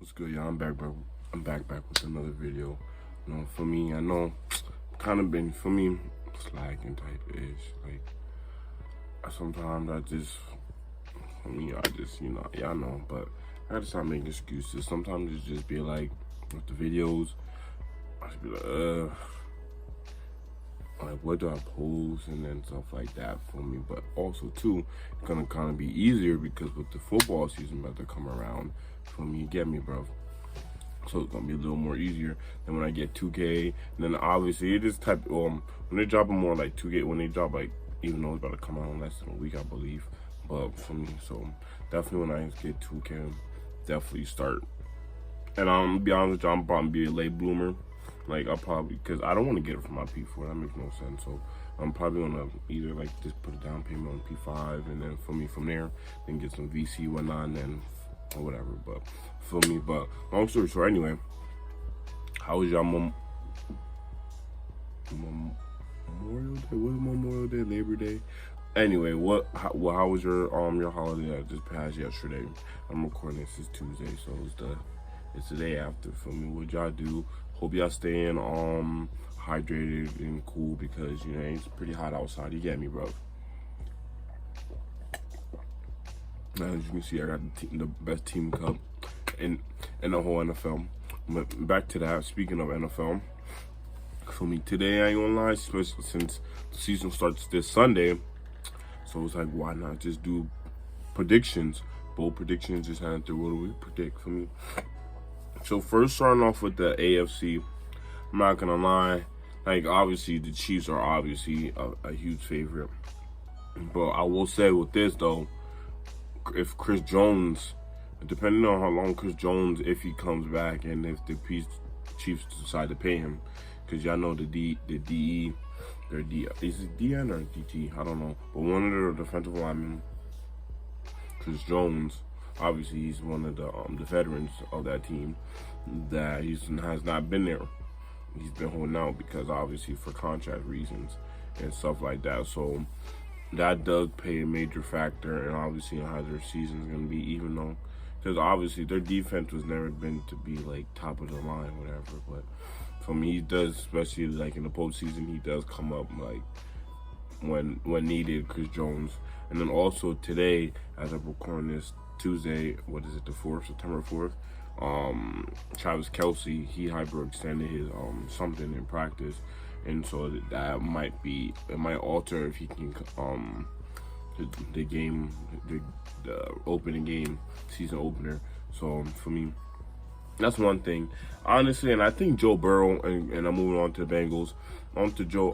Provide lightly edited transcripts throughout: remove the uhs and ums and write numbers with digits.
What's good, y'all? I'm back, bro. I'm back with another video. For me, I know, kind of been, for me, slacking type ish. Like, sometimes for me, y'all know, but I gotta start making excuses. Sometimes it's just be like, with the videos, I just be like, what do I post and then stuff like that for me. But also too, it's gonna kind of be easier because with the football season about to come around, for me, you get me, bro. So it's gonna be a little more easier than when I get 2K. And then obviously it is when they drop more like 2K, when they drop like, even though it's about to come out in less than a week, I believe. But for me, so definitely when I get 2K, definitely start. And I'm gonna be honest with you, I'm probably be a late bloomer. Like I'll probably, cause I don't want to get it from my P4. That makes no sense. So I'm probably gonna either like just put a down payment on P5, and then for me from there, then get some VC whatnot, and then or whatever. But for me, but long story short, anyway, how was y'all Memorial Day? What was Memorial Day? Labor Day? Anyway, how was your holiday that just passed yesterday? I'm recording this is Tuesday, so it's the day after. For me, what y'all do? Hope y'all staying hydrated and cool because it's pretty hot outside. You get me, bro? As you can see, I got the best team cup in the whole NFL. But back to that. Speaking of NFL, for me today, I ain't gonna lie, especially since the season starts this Sunday. So it's like, why not just do predictions? Bold predictions, just had to. What do we predict for me? So first, starting off with the AFC, I'm not gonna lie. Like obviously, the Chiefs are obviously a huge favorite. But I will say with this though, if Chris Jones, depending on how long Chris Jones, if he comes back, and if the Chiefs decide to pay him, because y'all know the DE, is it DN or DT? I don't know. But one of the defensive linemen, Chris Jones, obviously he's one of the veterans of that team that has not been there. He's been holding out because obviously for contract reasons and stuff like that. So that does play a major factor, and obviously how their season is going to be, even though, because obviously their defense was never been to be like top of the line, whatever. But for me, he does, especially like in the postseason, he does come up like when needed, Chris Jones. And then also today, as I'm recording this Tuesday, what is it, the 4th, September 4th, Travis Kelce, he hyperextended his something in practice, and so that might alter if he can the game, the opening game, season opener. So for me, that's one thing, honestly. And I think Joe Burrow, and I'm moving on to the Bengals. On to Joe.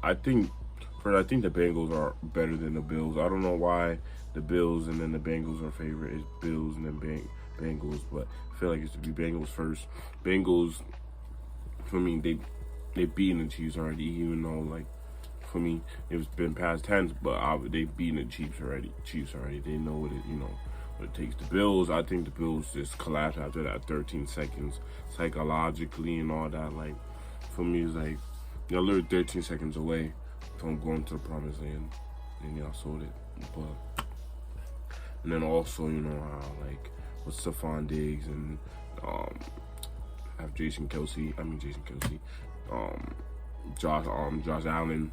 I think the Bengals are better than the Bills. I don't know why the Bills and then the Bengals are favorite. It's Bills and then Bengals, but I feel like it should be Bengals first. Bengals, for me, they've beaten the Chiefs already, even though like for me it's been past tense, but they've beaten the Chiefs already. They know what it takes. The Bills, I think the Bills just collapsed after that 13 seconds psychologically and all that. Like for me, it's like y'all literally 13 seconds away from going to the promised land, and y'all sold it. But and then also how like with Stephon Diggs and have Jason Kelsey, Josh Allen,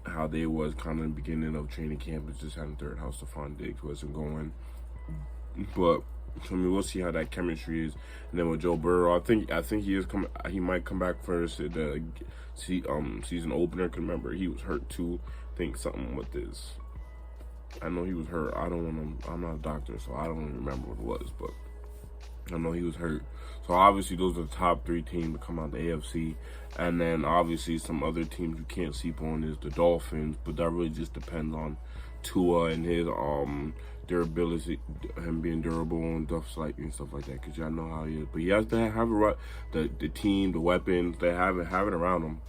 how they was kind of the beginning of training camp, is just having third how Stephon Diggs wasn't going. But for me, we'll see how that chemistry is. And then with Joe Burrow, I think he might come back first at the season opener. Cause remember, he was hurt too. I think something with this. I know he was hurt. I'm not a doctor, so I don't remember what it was, but I know he was hurt. So obviously those are the top 3 teams to come out the AFC. And then obviously some other teams you can't sleep on is the Dolphins, but that really just depends on Tua and his durability, him being durable and stuff like that, because y'all know how he is. But he has to have the team, the weapons, they have it around him.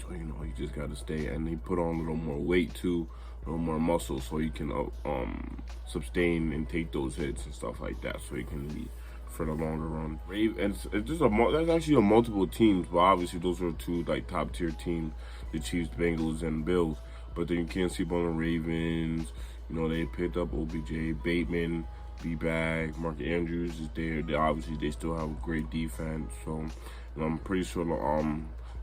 So he just got to stay, and he put on a little more weight too, a little more muscle, so he can sustain and take those hits and stuff like that, so he can be for the longer run. And it's just that's actually a multiple teams, but obviously those are 2 like top tier teams, the Chiefs, Bengals, and Bills. But then you can't sleep on the Ravens. They picked up OBJ, Bateman, be back. Mark Andrews is there. They still have a great defense. So I'm pretty sure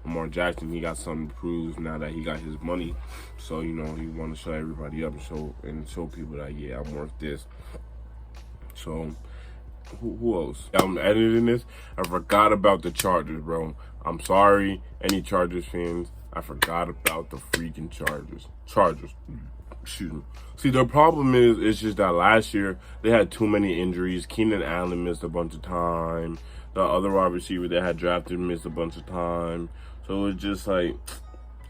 Lamar Jackson, he got something to prove now that he got his money. So he want to show everybody up and show people that yeah, I'm worth this. So who else? I'm editing this. I forgot about the Chargers, bro. I'm sorry, any Chargers fans. I forgot about the freaking Chargers. Excuse me. See, the problem is, it's just that last year they had too many injuries. Keenan Allen missed a bunch of time. The other wide receiver they had drafted missed a bunch of time. So it's just like,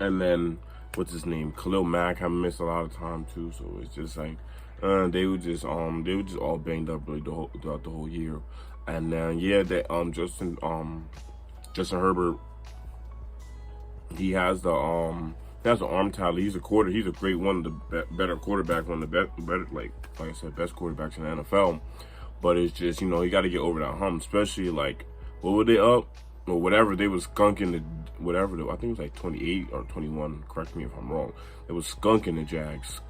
and then what's his name? Khalil Mack had missed a lot of time too. So it's just like, they were just all banged up really throughout the whole year. And then Justin Herbert, he has the arm talent. He's a great one of the better quarterbacks, one of the better like I said, best quarterbacks in the NFL. But it's just, he got to get over that hump, especially like, what were they up? Or whatever, they was skunking I think it was like 28 or 21, correct me if I'm wrong. They was skunking the Jags.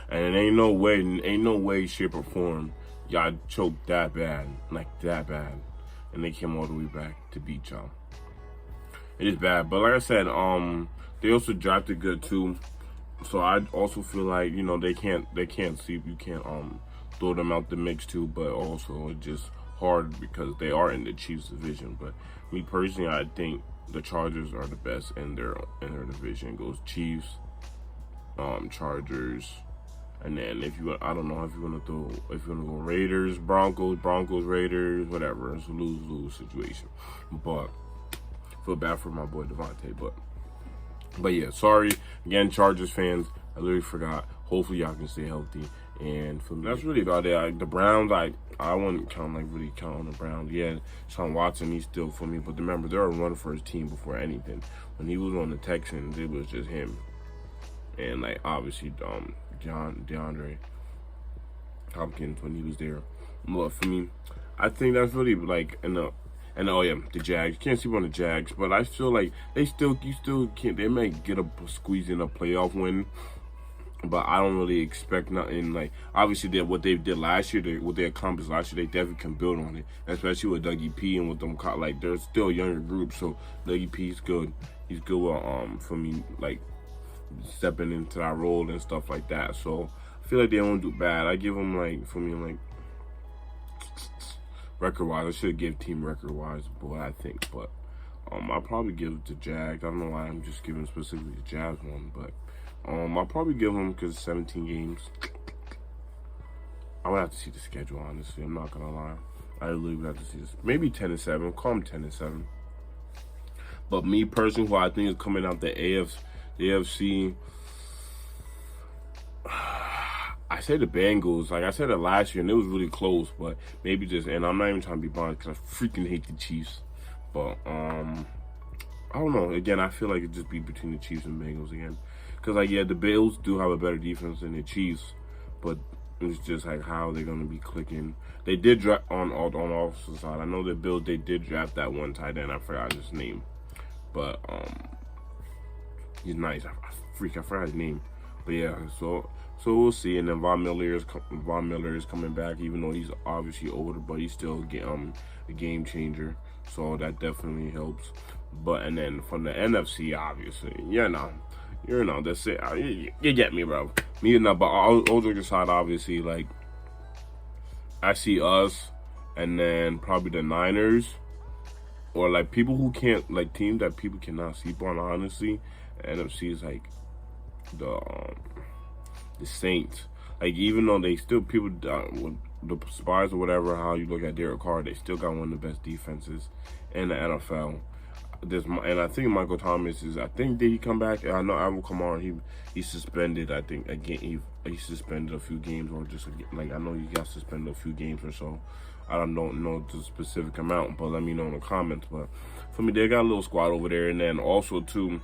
And ain't no way, shape or form, y'all choked that bad. And they came all the way back to beat y'all. It is bad, but like I said, they also drafted good too. So I also feel like, they can't throw them out the mix too, but also it's just hard because they are in the Chiefs division. But me personally, I think the Chargers are the best in their division. It goes Chiefs, Chargers, and then I don't know if you want to go Raiders, Broncos, Raiders, whatever. It's a lose situation. But feel bad for my boy Devontae, but yeah, sorry again, Chargers fans. I literally forgot. Hopefully y'all can stay healthy. And for me, that's really about it. The Browns, I wouldn't really count on the Browns. Yeah, Sean Watson, he's still for me. But remember, they're a run-first team before anything. When he was on the Texans, it was just him. And, obviously, DeAndre Hopkins when he was there. But for me, I think that's really, the Jags. You can't sleep on the Jags. But I feel like you still can't. They may squeeze in a playoff win. But I don't really expect nothing. Obviously, what they did last year, what they accomplished last year, they definitely can build on it. Especially with Dougie P and with them, they're still a younger group. So Dougie P's good. He's good with, for me, stepping into that role and stuff like that. So I feel like they won't do bad. I give them record-wise. I should give team record-wise, what I think. But I'll probably give it to Jags. I don't know why I'm just giving specifically the Jags one, but. I'll probably give them because 17 games. I would have to see the schedule, honestly. I'm not gonna lie. I really would have to see this. Maybe 10-7. Call them 10-7. But me personally, who I think is coming out the AFC, I say the Bengals. I said it last year, and it was really close. But maybe and I'm not even trying to be biased because I freaking hate the Chiefs. But I don't know. Again, I feel like it'd just be between the Chiefs and Bengals again. Because, the Bills do have a better defense than the Chiefs, but it's just, how they're going to be clicking. They did draft on offensive side. I know the Bills, they did draft that one tight end. I forgot his name. But, he's nice. I forgot his name. But, yeah, so we'll see. And then Von Miller is coming back, even though he's obviously older, but he's still a game changer. So that definitely helps. And then from the NFC, obviously, that's it. You get me, bro. But all joking aside, obviously, I see us, and then probably the Niners, or people who can't, teams that people cannot sleep on. Honestly, NFC is the Saints. Even though they still with the Spies or whatever, how you look at Derek Carr, they still got one of the best defenses in the NFL. And I think Michael Thomas did he come back? I know Alvin Kamara, he suspended, I think, again, he suspended a few games, or just, I know he got suspended a few games or so. I don't know the specific amount, but let me know in the comments. But for me, they got a little squad over there. And then also, too,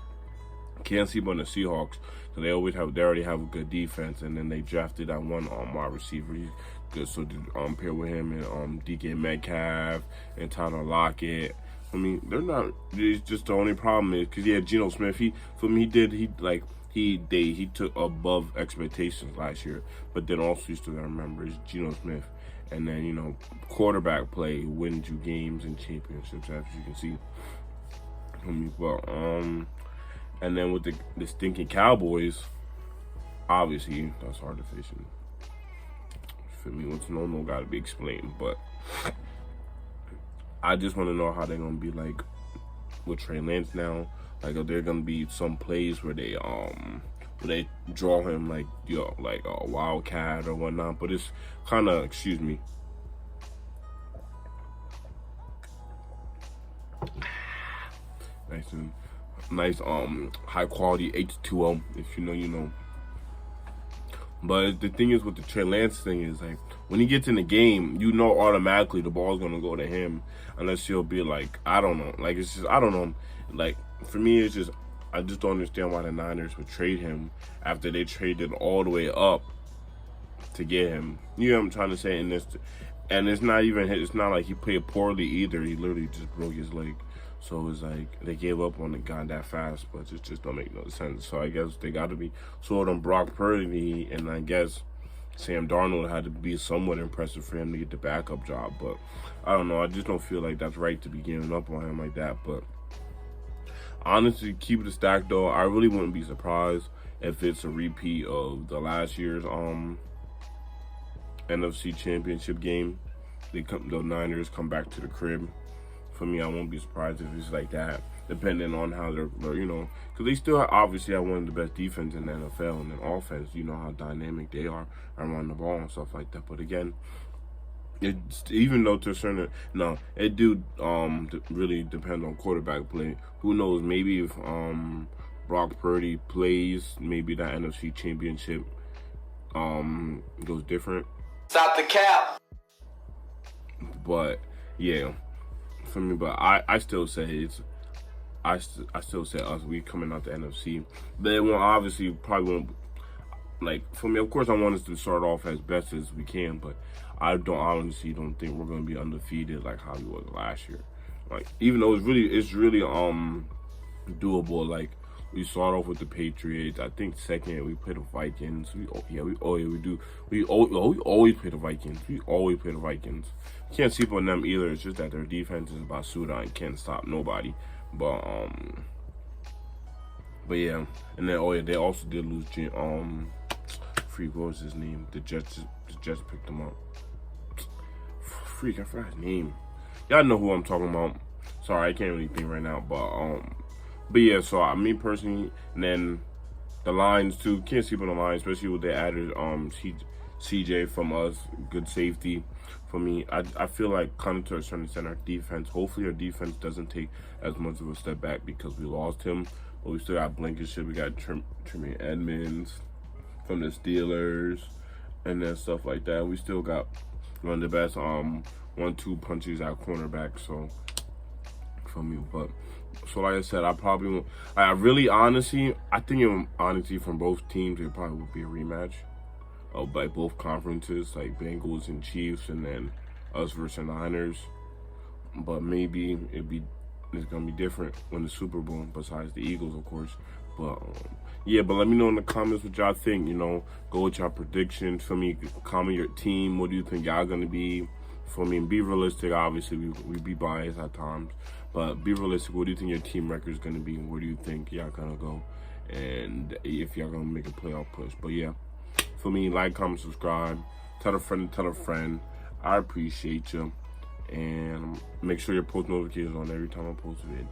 can't sleep on the Seahawks. So they already have a good defense. And then they drafted that one wide receiver. He's good. So to pair with him and DK Metcalf and Tyler Lockett. They're not. It's just the only problem is because Geno Smith. He he took above expectations last year. But then also you still gotta remember it's Geno Smith, and then quarterback play wins you games and championships, as you can see. But and then with the stinking Cowboys, obviously that's hard to face. For me, what's no got to be explained, but I just want to know how they're gonna be like with Trey Lance now. Like, are there gonna be some plays where they draw him like a wildcat or whatnot? But it's kind of, excuse me. Nice high quality H2O. If you know, you know. But the thing is with the Trey Lance thing is, like, when he gets in the game, you know automatically the ball's gonna go to him, unless he'll be like, I don't know. Like, it's just, I don't know. Like, for me, it's just, I just don't understand why the Niners would trade him after they traded all the way up to get him. You know what I'm trying to say? And it's not even, it's not like he played poorly either. He literally just broke his leg. So it's like they gave up on the guy that fast, but it just don't make no sense. So I guess they got to be sold on Brock Purdy, and I guess Sam Darnold had to be somewhat impressive for him to get the backup job. But I don't know. I just don't feel like that's right to be giving up on him like that. But honestly, keep it stacked though. I really wouldn't be surprised if it's a repeat of the last year's NFC Championship game. The Niners come back to the crib. For me, I won't be surprised if it's like that, depending on how they're because they still obviously have one of the best defense in the NFL, and then offense, you know how dynamic they are around the ball and stuff like that. But again, even though to a certain, it do really depend on quarterback play. Who knows? Maybe if Brock Purdy plays, maybe that NFC Championship goes different. Stop the cap. But yeah. For me, but I still say I still say us, we coming out the NFC. But it won't, obviously probably won't, like, for me, of course I want us to start off as best as we can, but I honestly don't think we're gonna be undefeated like how we was last year. Like, even though it's really doable. Like, we start off with the Patriots. I think second we play the Vikings. We always play the Vikings. We always play the Vikings. Can't sleep on them either. It's just that their defense is basuda and can't stop nobody. But yeah. And then they also did lose what was his name? The Jets picked him up. I forgot his name. Y'all know who I'm talking about. Sorry, I can't really think right now. But yeah, so me personally, and then the Lions too. Can't sleep on the Lions, especially with they added CJ from us, good safety. For me, I feel like coming to a certain extent, our defense, hopefully our defense doesn't take as much of a step back because we lost him. But we still got Blankenship, we got Tremaine Edmonds from the Steelers, and then stuff like that. We still got one of the best 1-2 punches at cornerback. So for me, but so like I said, I probably won't. I think honestly from both teams, it probably would be a rematch of like both conferences, like Bengals and Chiefs, and then us versus Niners. But maybe it's gonna be different when the Super Bowl, besides the Eagles, of course. But yeah, but let me know in the comments what y'all think. Go with y'all predictions for me. Comment your team. What do you think y'all gonna be? For me, and be realistic. Obviously, we be biased at times, but be realistic. What do you think your team record is gonna be, and where do you think y'all gonna go, and if y'all gonna make a playoff push? But yeah, for me, like, comment, subscribe, tell a friend. I appreciate you, and make sure your post notifications on every time I post a vid.